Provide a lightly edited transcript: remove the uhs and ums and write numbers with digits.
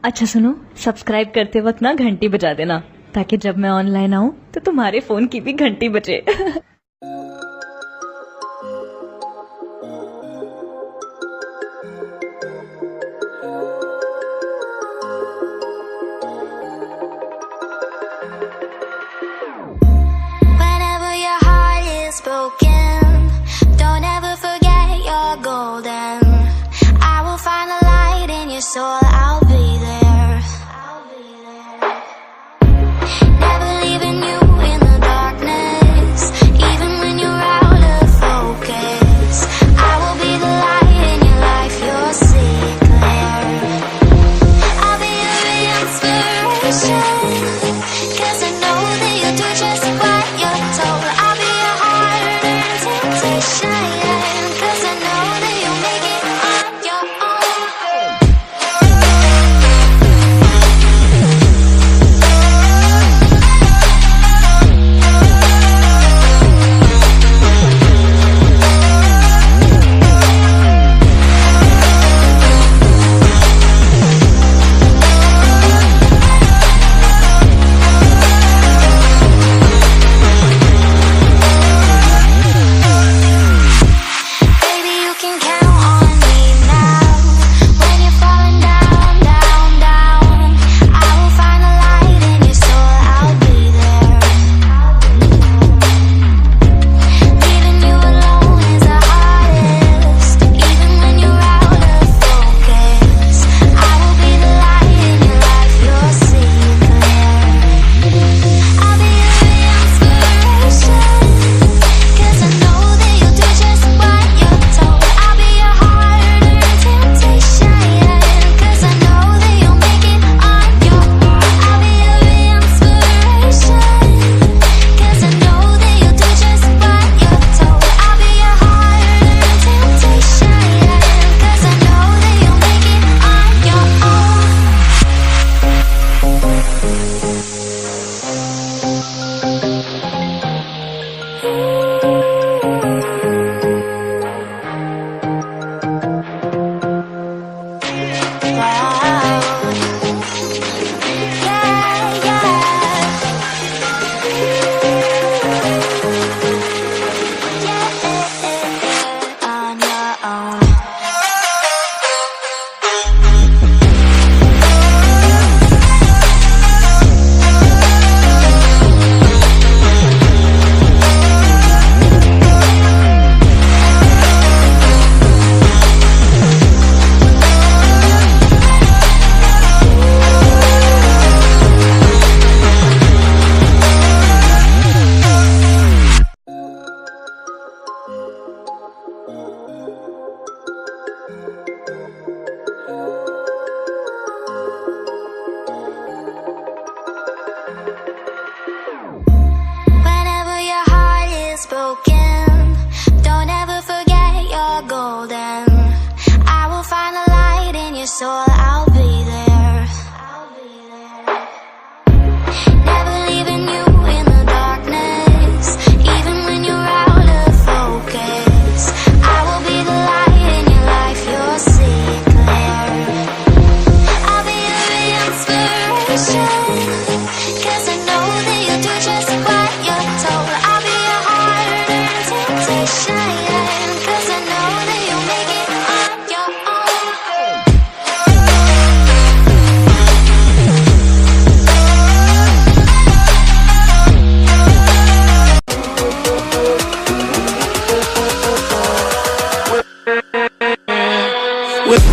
अच्छा सुनो, सब्सक्राइब करते वक्त ना घंटी बजा देना, ताकि जब मैं ऑनलाइन आऊँ तो तुम्हारे फोन की भी घंटी बजे। Whenever your heart is broken, don't ever forget you're golden. I will find the light in your soul, I'll be there. Never leaving you in the darkness, even when you're out of focus. I will be the light in your life, you'll see it clear. I'll be your inspiration, 'cause I know that you'll do just what you're told. I'll be your heart and temptation, 'cause I know that you'll make it on your own. Baby, you can count on me now. When you're falling down, down, down, I will find the light in your soul, I'll be there. Leaving you alone is the hardest, even when you're out of focus. I will be the light in your life, you'll see it clear. I'll be your inspiration, 'cause I know that you'll do just what you're told. I'll be your heart and temptation, 'cause I know that you'll make it on your own. I'll be your inspiration, 'cause I know that you'll do just what you're told. I'll be your heart and temptation, 'cause I know that you'll make it on your own. Wow. Yeah, yeah. On your own. Whenever your heart is broken, don't ever forget you're golden. I will find the light in your soul, I'll be there. Never leaving you in the darkness, even when you're out of focus. I will be the light in your life, you'll see it clear. I'll be your inspiration, 'cause I know that you'll do just what you're told. I'll be your heart and temptation, 'cause I know that you'll make it on your own. with